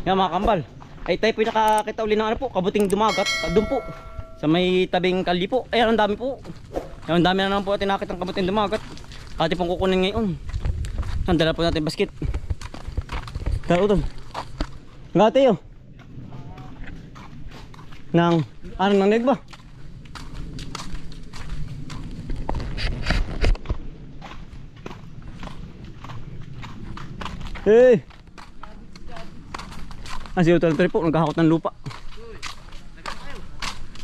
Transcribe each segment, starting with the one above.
Yan mga kambal. Ay tayo po nakakita uli ng ano po, kabuting dumagat. Doon po. Sa may tabing kalye po. Ayan ang dami po. Ayan ang dami na naman po natin nakita ng kabuting dumagat. Kati pong kukunin ngayon. Nandala po natin basket. Tara utol. Ngati yun. Nang, anong nang neg ba? Hey! Si Utol po, naghahakot ng lupa.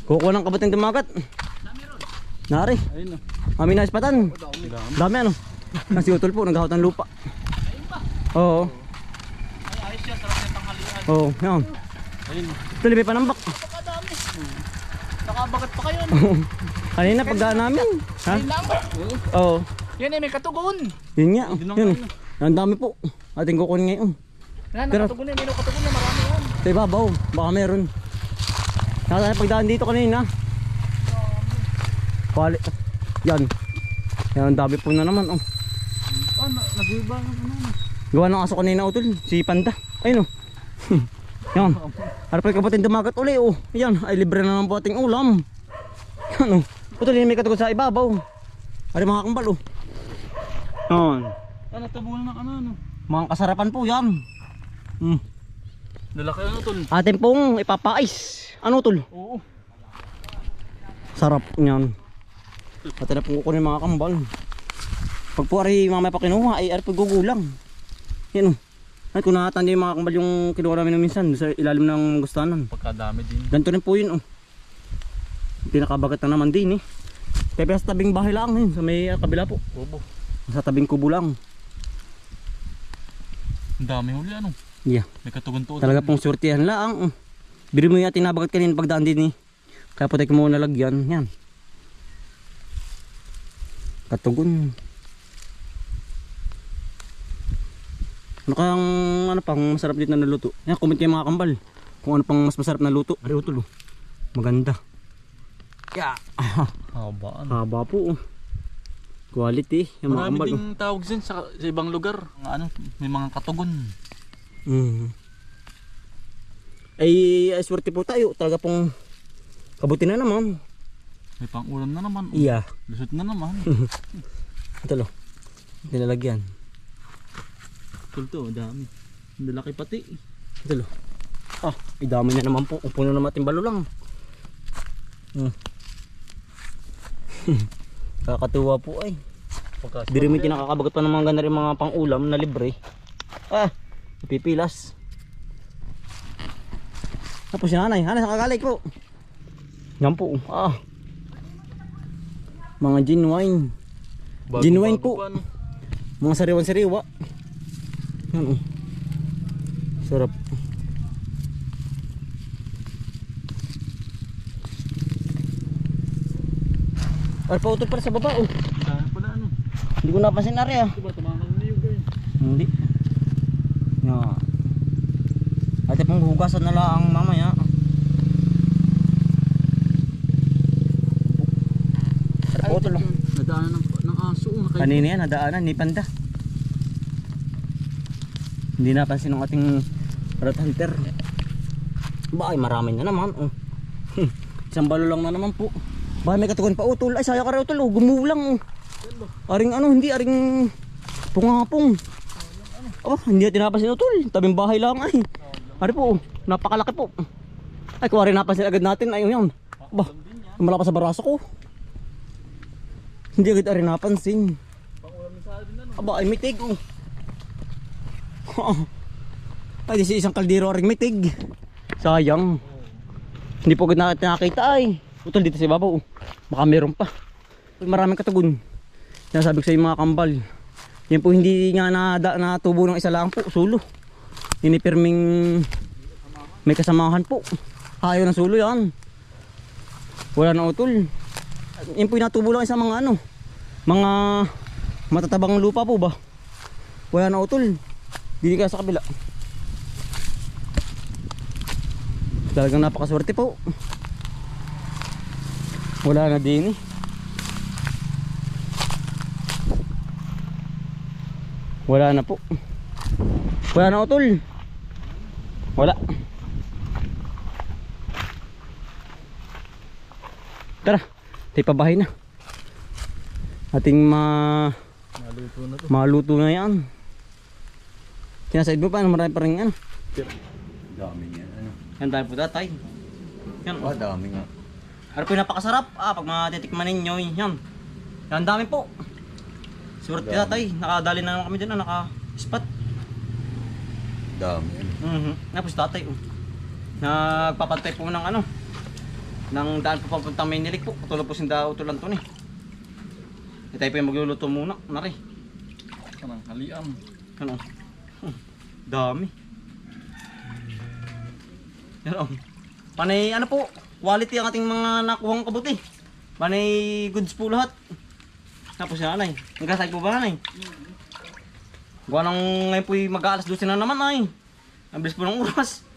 Kukuha ng kabuting dumagat. Nari. Kami na ispatan. Dami ano. Si Utol po, naghahakot ng lupa. Oo. Ayos siya, sarap yung tanghalian. Oo, yan. Tuloy may panambak. Napakadami. Nakabagat pa kayo. Kanina pagdaan namin. Ha? Ayun lang. Oo. Yan eh, may katugon. Yun nga. Yun. Ang dami po. Ating kukunin ngayon. Yan, Pero- nakatugon na. May nakatugon na, marami yan. Sa ibabaw, baka meron. Nasa pagdaan dito kanina. Pali. Yan. Yan ang dami po na naman. Oh. Oh, nag-iba na naman. Gawa ng aso kanina utol. Si Panda. Ayun oh. Yan. Ano pa kabuting dumagat uli oh. Yan. Ay libre na ng po ating ulam. Yan oh. Utol yun may katugon sa ibabaw. Ay mga kambal oh. Yan. Ano, tabunan ng ano. Mga kasarapan po yan. Lalaki ano, tol. Atin pong ipapais. Ano tol? Oo. Sarap niyan. Pati na pong kukunin mga kambal. Pag po ari mamaya pa kinuha ay ari gugulang. Yan o. Ay kung nakatanda yung mga kambal yung kinuha namin minsan sa ilalim ng gustanan. Pagkadami din. Ganito rin po yun o. Pinakabagat na naman din eh. Kaya sa tabing bahay lang eh. Sa may kabila po. Kubo. Sa tabing kubo lang. Ang dami huli ano. Yeah. May katugon to. Talaga pong surtihan lang. Biri mo yung tinabagat kanina pagdaan din eh. Kaya po tayo muna nalagyan. Yan. Katugon. Ano kayang ano pang masarap dito na luto? Yan, comment kayo mga kambal. Kung ano pang mas masarap na luto. Ari utol oh. Maganda. Yeah. Haba ano. Haba po oh. Quality. Yung mga Marami kambal. ding tawag din sa ibang lugar. Ano, may mga katugon. Ay swerte po tayo. Talaga pong kabuti na naman. May pang-ulam na naman. Iya. Lusot na naman. Ito lo. Nilalagyan. Tol to, dami. Ang lalaki pati. Ito lo. Ah, idami na naman po. Upo na naman ating balo lang. Kakatuwa po ay. Diri mo kinakakabagat pa ng mga ganda rin mga pang-ulam na libre. Ah, ipipilas. Tapos si nanay. Hanay, sa kagalay po. Yan po. Ah. Mga gin wine. Gin wine po. Pa, no? Mga sariwan-sariwa. Yan oh. Sarap. Ay pa utol pala sa baba oh. Dami pala ano. Hindi ko napansin na rin ah. Diba, tumangan na yung guys. Hindi. Yan. Ate pong hugasan na lang mamaya. Sarap po utol oh. Nadaanan ng aso. Kanina yan, nadaanan ni Panda. Hindi napansin ng ating rat hunter. Ba ay marami na naman oh. Isang balo lang na naman po. Ba may katugon pa utol. Ay sayang ka rin utol oh. Gumulang oh. Aring ano hindi aring pungapong. Oh, hindi natin napansin utol. Tabing bahay lang ay. Ari po oh. Napakalaki po. Ay kung aring napansin agad natin ayun yan. Ba malakas sa baraso ko. Hindi agad aring napansin. Aba ay mitig oh. Ay di si isang kaldero aring mitig. Sayang. Hindi po agad nakita ay. Utol dito sa ibabaw oh. Baka meron pa. Maraming katugon. Sinasabi ko sa mga kambal. Yan po hindi nga natubo ng isa lang po. Sulo. Inipirming may kasamahan po. Ayaw ng sulo yan. Wala na utol. Yan po yung natubo lang sa mga ano. Mga matatabang lupa po ba. Wala na utol. Dili ka sa kabila. Talagang napakaswerte po. Wala na din eh. Wala na po. Wala na utol. Wala. Tara, tayo pabahay na. Ating Naluto na to. maluto na yan. Sinasaid mo pa, marami pa rin ano. Dami niya. Ano? Yan dahil po tatay. Yan. Oh, dami nga. Ano po yung napakasarap. Pag matitikman ninyo, yan. Yan dami po. Surat Dami. tatay. Nakadali na naman kami dyan, naka-spot. Dami. Tapos tatay, nagpapantay po ng ano, ng daan po papuntang Maynilик po. Patulog po sinda utulan to ni. Tayo po yung magluluto muna, nari. Kanang halian. Ano? Dami. Yan Panay ano po, quality ang ating mga nakuhang kabuti. Panay goods po lahat. Tapos yan ay, nagkasay po ba nanay? Gawa nang ngayon po mag-aalas 12 na naman ay. Ang bilis po ng oras.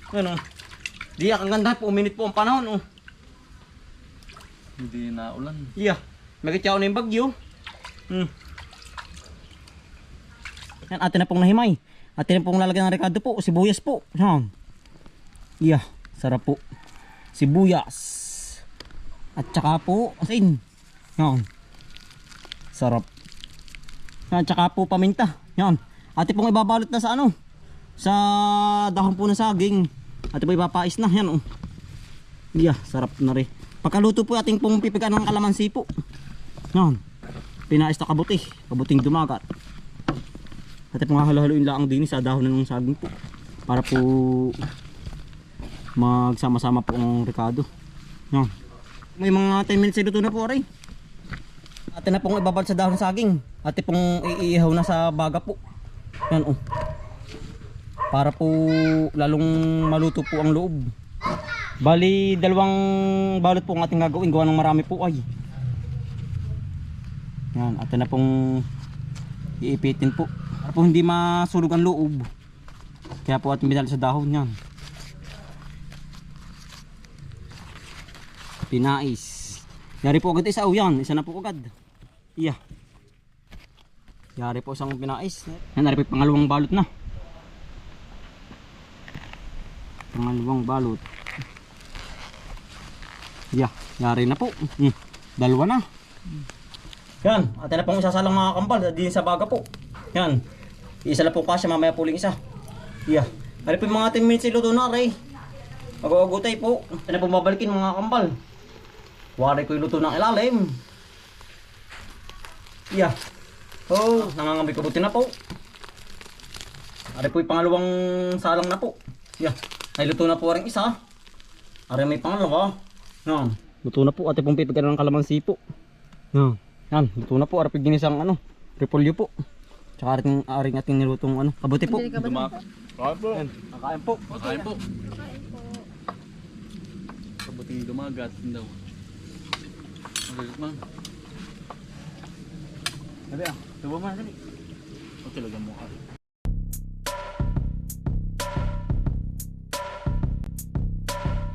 Ano? Di ang ganda po, uminit po ang panahon. Hindi na ulan. Yeah. Magkityaw na yung bagyo. Yan, atin na pong nahimay. Atin na pong lalagyan ng rekado po. Sibuyas po. Yan. Yeah. Sarap po. Sibuyas. At saka po asin. Yan. Sarap. Yan. Tsaka po paminta. Yan. Atin pong ibabalot na sa ano. Sa dahon po ng saging. Atin po ipapais na. Yan. Yeah. Sarap na rin. Pagkaluto po ating pong pipigan ng kalamansi po. Yan. Pinais na kabuti. Kabuting dumagat. At pong halo-haloin lang din sa dahon ng saging po. Para po magsama-sama po ang rekado. Yan. May mga 10 minutes luto na po rin. Atin na pong ibabal sa dahon ng saging. Atin pong iihaw na sa baga po. Yan Para po lalong maluto po ang loob. Bali, 2 balot po ang ating gagawin. Gawa ng marami po ay. Yan, atin na pong iipitin po. Para po hindi masulog ang loob. Kaya po ating binal sa dahon yan. Pinais. Yari po agad isa. Yan, isa na po agad. Iya. Yari po isang pinais. Yan, nari po pangalawang balot na. Pangalawang balot. Yeah, yari na po. 2 na. Yan, atin na pong isasalang mga kambal din sa baga po. Yan. Isa lang po kasya, mamaya puling isa. Yeah. Ano po yung mga 10 minutes iluto na rin. Mag-uagutay po. Atin na pong babalikin mga kambal. Wari ko iluto ng ilalim. Yeah. Oh, nangangambi kabuti na po. Ari po yung pangalawang salang na po. Yeah. Nailuto na po rin isa. Ari may pangalawa. Yan. Luto na po. Ate pong pipigan ng kalamansi po. Yan. Yan. Luto na po. Arapig ginisang repolyo po. Tsaka aring ating nilutong kabuti po. Kain po. Yan. Kakain po. Kain po. Kabuting dumagat daw. Magalit man. Sabi tubo mo na sabi. O talaga mo ka.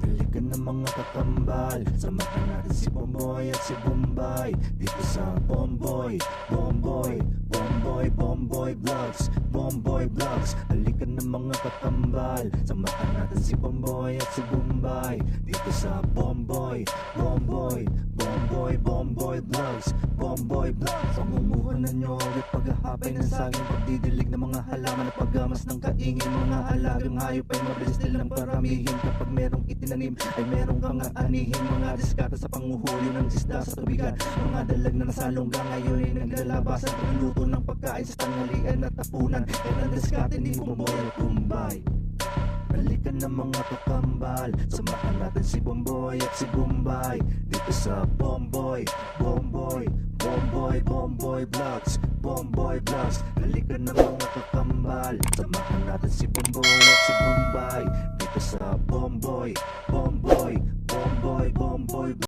Dalikan ng mga kakambal, samahan natin si Bomboy at si Bombay. Dito sa Bomboy, Bomboy, Bomboy, Bomboy Vlogs, Bomboy Vlogs. Dalikan ng mga kakambal, samahan natin si Bomboy at si Bombay. Dito sa Bomboy, Bomboy, Bomboy, Bomboy Vlogs, Bomboy Vlogs. Pangumuhanan nyo ulit paghahapay ng saging, pagdidilig ng mga halaman at paggamas ng kaingin. Mga alagang hayop ay mabilis nilang paramihin. Kapag merong itinanim ay merong kang aanihin. Mga diskata sa panguhuli ng isda sa tubigan. Mga dalag na nasalungga ngayon ay naglalabasan. Pagluto ng pagkain sa tanghalian at tapunan. Yan ang diskate ni Bomboy at Bombay. Balikan ng mga kakambal, samahan natin si Bomboy at si Bombay. Dito sa Bomboy, Bomboy, Bomboy, Bomboy Vlogs, Bomboy Vlogs. Balikan ng mga kakambal, samahan natin si Bomboy at si Bombay. Dito sa Bomboy, Bomboy, Bomboy, Bomboy